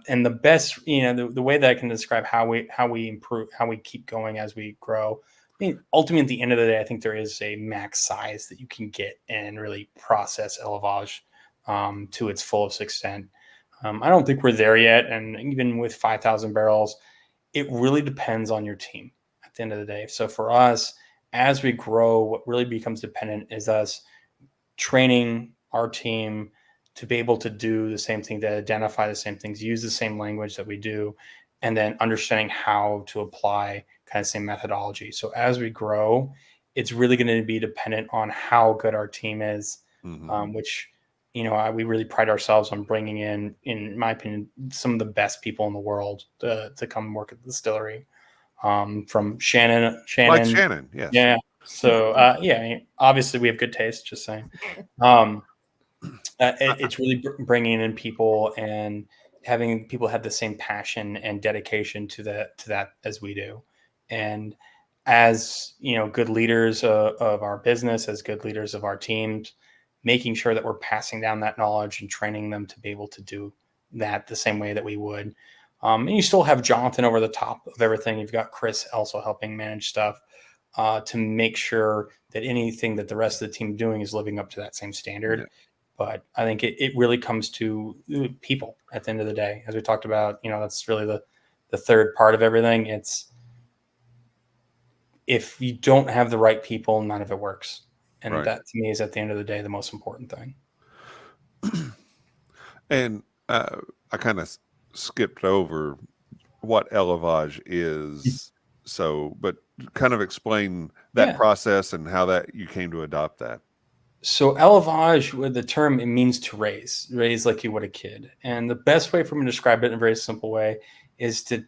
And the best, the way that I can describe how we improve, how we keep going as we grow. I mean, ultimately, at the end of the day, I think there is a max size that you can get and really process élevage to its fullest extent. I don't think we're there yet. And even with 5,000 barrels, it really depends on your team at the end of the day. So for us, as we grow, what really becomes dependent is us training our team to be able to do the same thing, to identify the same things, use the same language that we do, and then understanding how to apply kind of same methodology. So as we grow, it's really going to be dependent on how good our team is, which, we really pride ourselves on bringing in my opinion, some of the best people in the world to come work at the distillery. From Shannon, like Shannon, yes. Yeah. So, obviously we have good taste, just saying. It's really bringing in people and having people have the same passion and dedication to that as we do. And as good leaders of our business, as good leaders of our teams, making sure that we're passing down that knowledge and training them to be able to do that the same way that we would. And you still have Jonathan over the top of everything. You've got Chris also helping manage stuff to make sure that anything that the rest of the team doing is living up to that same standard. Yeah. But I think it really comes to people at the end of the day. As we talked about, that's really the third part of everything. It's if you don't have the right people, none of it works. And that to me is at the end of the day, the most important thing. And I kind of skipped over what élevage is. So, but kind of explain that process and how that you came to adopt that. So élevage, with the term, it means to raise like you would a kid. And the best way for me to describe it in a very simple way is to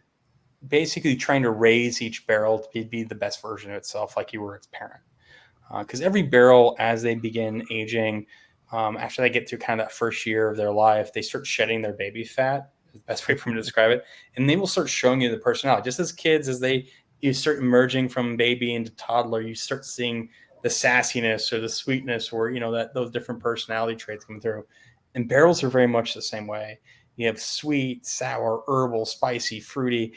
basically trying to raise each barrel to be the best version of itself, like you were its parent. Because every barrel, as they begin aging, after they get through kind of that first year of their life, they start shedding their baby fat. The best way for me to describe it. And they will start showing you the personality. Just as kids, as you start emerging from baby into toddler, you start seeing the sassiness or the sweetness or, those different personality traits come through. And barrels are very much the same way. You have sweet, sour, herbal, spicy, fruity,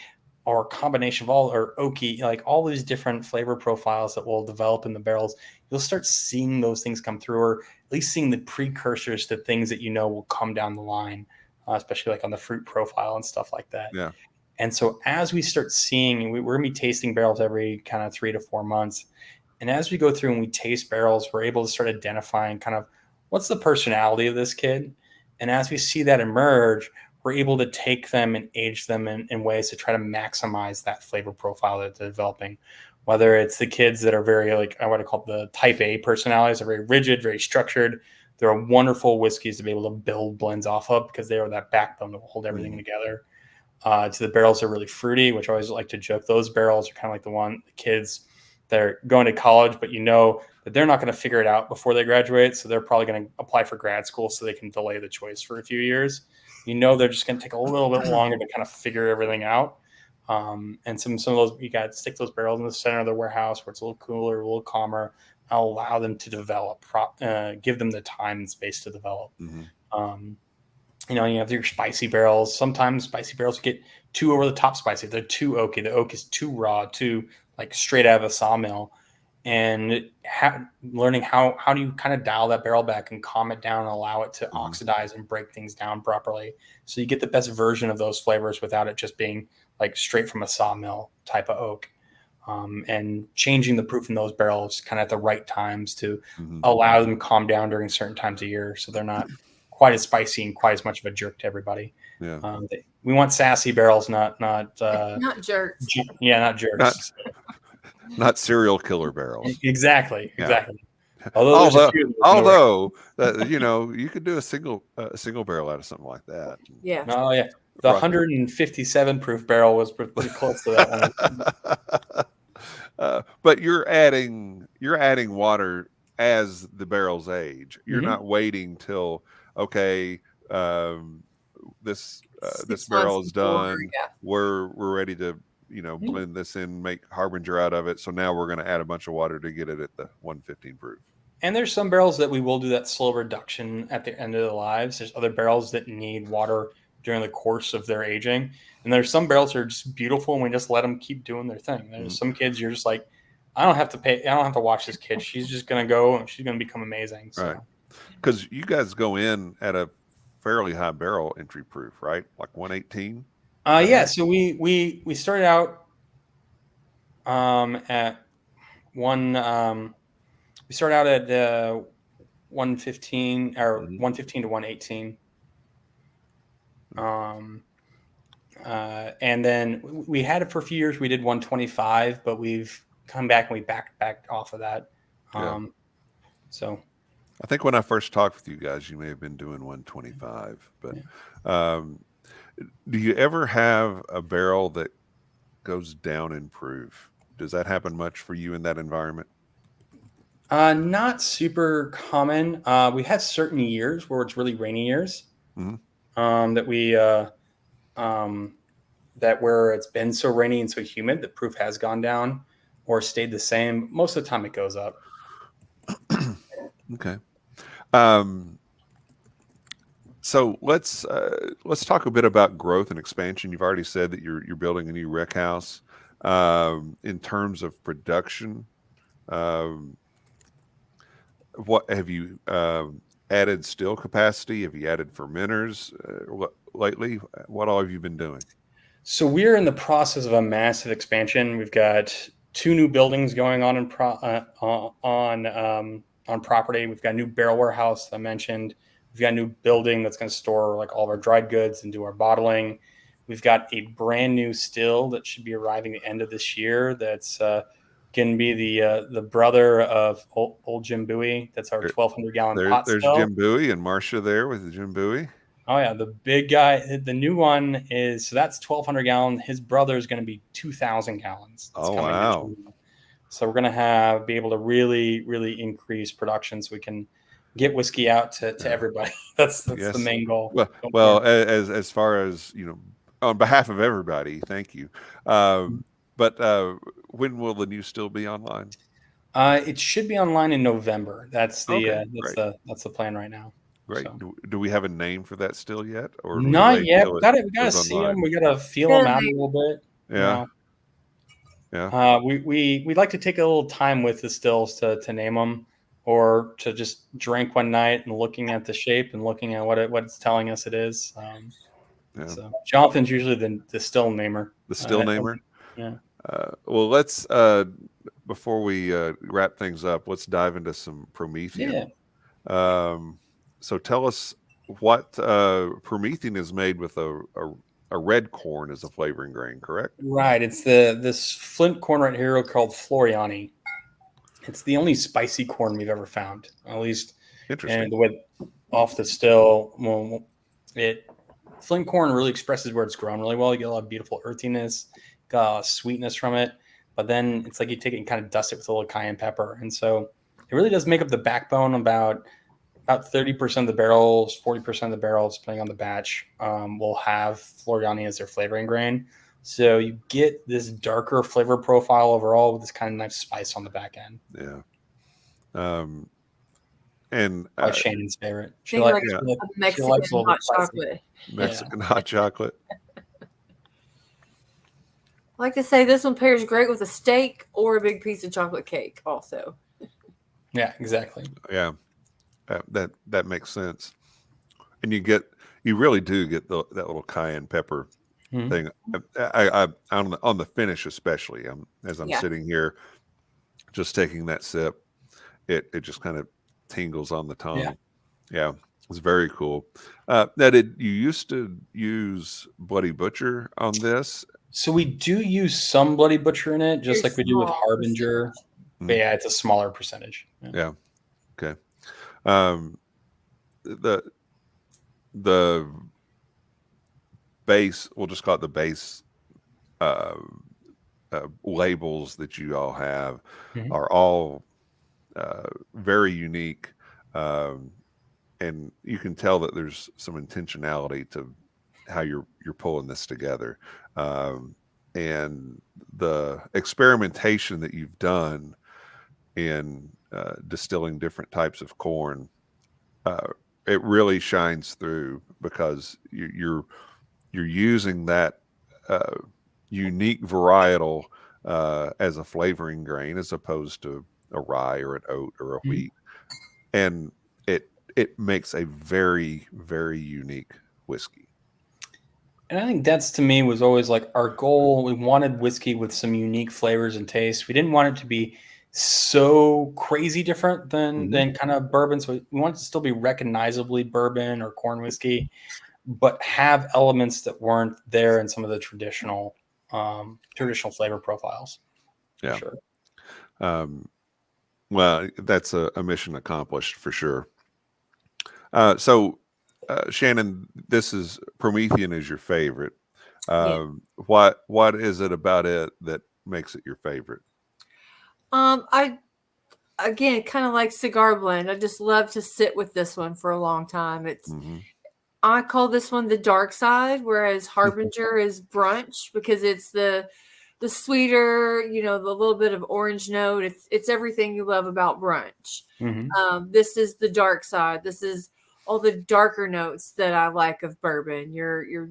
or a combination of all, or oaky, like all these different flavor profiles that will develop in the barrels. You'll start seeing those things come through, or at least seeing the precursors to things that will come down the line, especially like on the fruit profile and stuff like that. Yeah. And so as we start seeing, we're going to be tasting barrels every kind of 3 to 4 months. And as we go through and we taste barrels, we're able to start identifying kind of what's the personality of this kid. And as we see that emerge, we're able to take them and age them in ways to try to maximize that flavor profile that they're developing. Whether it's the kids that are very, like, I want to call it the type A personalities, are very rigid, very structured. They're wonderful whiskeys to be able to build blends off of because they are that backbone that will hold everything together. To the barrels that are really fruity, which I always like to joke. Those barrels are kind of like the kids that are going to college, but that they're not going to figure it out before they graduate. So they're probably going to apply for grad school so they can delay the choice for a few years. They're just going to take a little bit longer to kind of figure everything out. And some of those, you got to stick those barrels in the center of the warehouse where it's a little cooler, a little calmer, allow them to develop, give them the time and space to develop. Mm-hmm. You have your spicy barrels. Sometimes spicy barrels get too over the top spicy. They're too oaky. The oak is too raw, too like straight out of a sawmill. And learning how do you kind of dial that barrel back and calm it down and allow it to oxidize and break things down properly. So you get the best version of those flavors without it just being like straight from a sawmill type of oak. And changing the proof in those barrels kind of at the right times to allow them to calm down during certain times of year. So they're not quite as spicy and quite as much of a jerk to everybody. Yeah. We want sassy barrels, not jerks. Not jerks. Not serial killer barrels. Exactly. Although you could do a single barrel out of something like that. Yeah. Oh yeah. The 157 proof barrel was pretty close to that one. But you're adding water as the barrels age. You're not waiting till this barrel is done. Yeah. We're ready to blend this in, make Harbinger out of it. So now we're going to add a bunch of water to get it at the 115 proof. And there's some barrels that we will do that slow reduction at the end of their lives. There's other barrels that need water during the course of their aging. And there's some barrels that are just beautiful and we just let them keep doing their thing. There's some kids you're just like, I don't have to watch this kid. She's just going to go and she's going to become amazing. So. Right. Because you guys go in at a fairly high barrel entry proof, right? Like 118? Yeah. So we started out at one. We started out at 115 or 115 to 118. And then we had it for a few years. We did 125, but we've come back and we backed off of that. So I think when I first talked with you guys, you may have been doing 125, but do you ever have a barrel that goes down in proof? Does that happen much for you in that environment? Not super common. We have certain years where it's really rainy years that we that where it's been so rainy and so humid, the proof has gone down. or stayed the same. Most of the time it goes up. Okay. So let's talk a bit about growth and expansion. You've already said that you're building a new rick house. In terms of production, what have you added still capacity? Have you added fermenters lately? What all have you been doing? So we're in the process of a massive expansion. We've got 2 new buildings going on on property. We've got a new barrel warehouse I mentioned. We've got a new building that's going to store like all of our dried goods and do our bottling. We've got a brand new still that should be arriving at the end of this year. That's going to be the brother of old Jim Bowie. That's our 1,200 gallon pot There's still. Jim Bowie and Marcia there with Jim Bowie. Oh yeah, the big guy. The new one is so that's 1,200 gallon. His brother is going to be 2,000 gallons. That's Oh wow! So we're going to be able to really increase production so we can get whiskey out to everybody. That's the main goal. Well, as far as on behalf of everybody, thank you. But when will the new still be online? It should be online in November. That's the that's the plan right now. Great. So. Do we have a name for that still yet? Or not yet. We gotta see them. We gotta feel them out a little bit. Yeah. Yeah. We like to take a little time with the stills to name them, or to just drink one night and looking at the shape and looking at what it's telling us it is. So Jonathan's usually the still namer. The still namer. Yeah. Well, let's before we wrap things up, let's dive into some Promethean. Yeah. So tell us what Promethean is made with a red corn as a flavoring grain, correct? Right. It's this flint corn right here called Floriani. It's the only spicy corn we've ever found, at least. Interesting. And the way off the still, flint corn really expresses where it's grown really well. You get a lot of beautiful earthiness, got a lot of sweetness from it. But then it's like you take it and kind of dust it with a little cayenne pepper. And so it really does make up the backbone. About 30% of the barrels, 40% of the barrels, depending on the batch, will have Floriani as their flavoring grain. So you get this darker flavor profile overall with this kind of nice spice on the back end. Yeah. And Shannon's favorite. She likes Mexican hot chocolate. Mexican hot chocolate. I like to say this one pairs great with a steak or a big piece of chocolate cake also. Yeah, exactly. Yeah. That makes sense, and you really do get that little cayenne pepper thing. I on the finish especially. As I'm sitting here, just taking that sip, it just kind of tingles on the tongue. Yeah, it's very cool. Now, did you used to use Bloody Butcher on this? So we do use some Bloody Butcher in it, just like we do with Harbinger. But yeah, it's a smaller percentage. Yeah. Okay. The base, we'll just call it the base labels that you all have are all very unique, and you can tell that there's some intentionality to how you're pulling this together, and the experimentation that you've done in distilling different types of corn, it really shines through because you're using that unique varietal as a flavoring grain as opposed to a rye or an oat or a wheat, and it makes a very, very unique whiskey. And I think that's, to me, was always like our goal. We wanted whiskey with some unique flavors and tastes. We didn't want it to be so crazy different than kind of bourbon. So we want it to still be recognizably bourbon or corn whiskey, but have elements that weren't there in some of the traditional flavor profiles. Yeah. Sure. Well, that's a mission accomplished for sure. So Shannon, this is Promethean is your favorite. What is it about it that makes it your favorite? I again kind of like cigar blend. I just love to sit with this one for a long time. It's I call this one the dark side, whereas Harbinger is brunch because it's the the sweeter, the little bit of orange note. It's everything you love about brunch. This is the dark side. This is all the darker notes that I like of bourbon. Your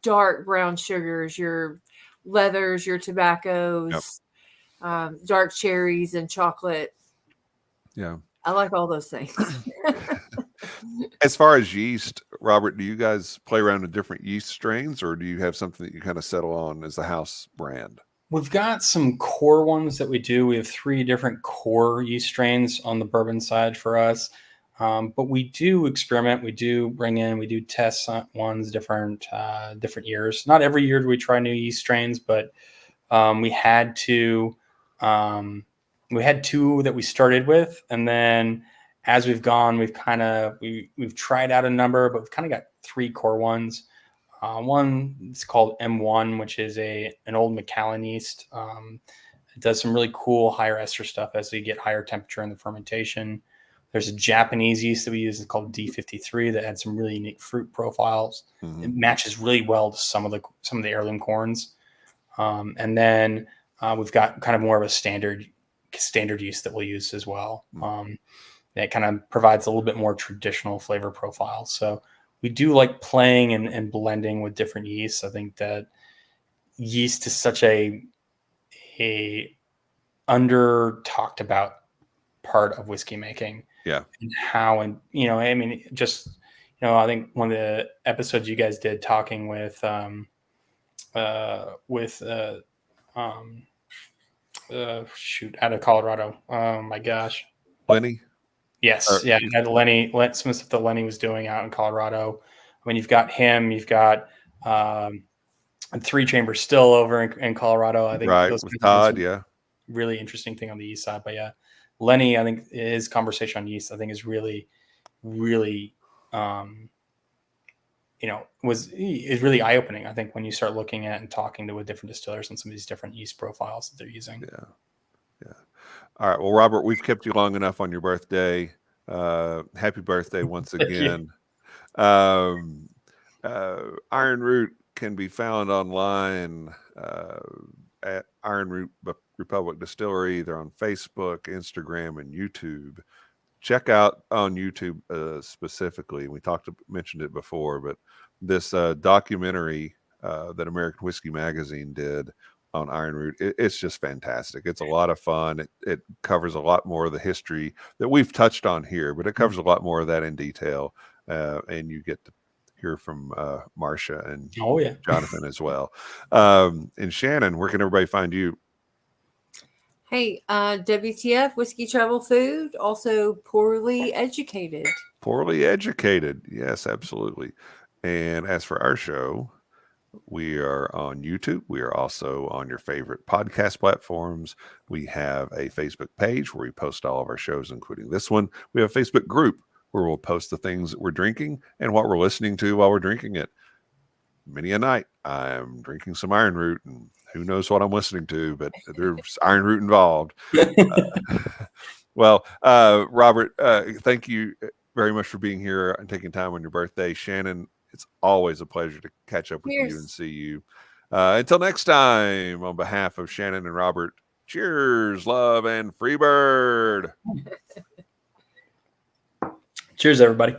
dark brown sugars, your leathers, your tobaccos, dark cherries and chocolate. Yeah. I like all those things. As far as yeast, Robert, do you guys play around with different yeast strains, or do you have something that you kind of settle on as the house brand? We've got some core ones that we do. We have 3 different core yeast strains on the bourbon side for us. But we do experiment. We do bring in, we do test ones different years. Not every year do we try new yeast strains, but we had 2 that we started with, and then as we've gone, we've tried out a number, but we've kind of got 3 core ones. One is called M1, which is an old Macallan yeast. It does some really cool higher ester stuff as you get higher temperature in the fermentation. There's a Japanese yeast that we use. It's called D53 that had some really unique fruit profiles. It matches really well to some of the heirloom corns. And then we've got kind of more of a standard yeast that we'll use as well. That kind of provides a little bit more traditional flavor profile. So we do like playing and blending with different yeasts. I think that yeast is such a under talked about part of whiskey making. Yeah. And how, and I mean, just I think one of the episodes you guys did talking with out of Colorado. Oh my gosh. Lenny? Yes. Yeah. You had some stuff that Lenny was doing out in Colorado. I mean, you've got him, you've got 3 Chambers still over in Colorado. I think right, those with Todd, really interesting thing on the yeast side. But yeah, Lenny, I think his conversation on yeast, I think is really, really, is really eye opening. I think when you start looking at and talking with different distillers and some of these different yeast profiles that they're using. Yeah. All right. Well, Robert, we've kept you long enough on your birthday. Happy birthday once again. Ironroot can be found online at Ironroot Republic Distillery. They're on Facebook, Instagram, and YouTube. Check out on YouTube specifically. We mentioned it before, but this documentary that American Whiskey Magazine did on Ironroot, it's just fantastic. It's a lot of fun. It covers a lot more of the history that we've touched on here, but it covers a lot more of that in detail, and you get to hear from Marcia and Jonathan as well. And Shannon, where can everybody find you? Hey, WTF, Whiskey Travel Food, also Poorly Educated. Poorly Educated. Yes, absolutely. And as for our show, we are on YouTube. We are also on your favorite podcast platforms. We have a Facebook page where we post all of our shows, including this one. We have a Facebook group where we'll post the things that we're drinking and what we're listening to while we're drinking it. Many a night, I'm drinking some Ironroot, and who knows what I'm listening to, but there's Ironroot involved. Well, Robert, thank you very much for being here and taking time on your birthday. Shannon, it's always a pleasure to catch up with you and see you. Until next time, on behalf of Shannon and Robert, cheers, love, and Freebird. Cheers, everybody.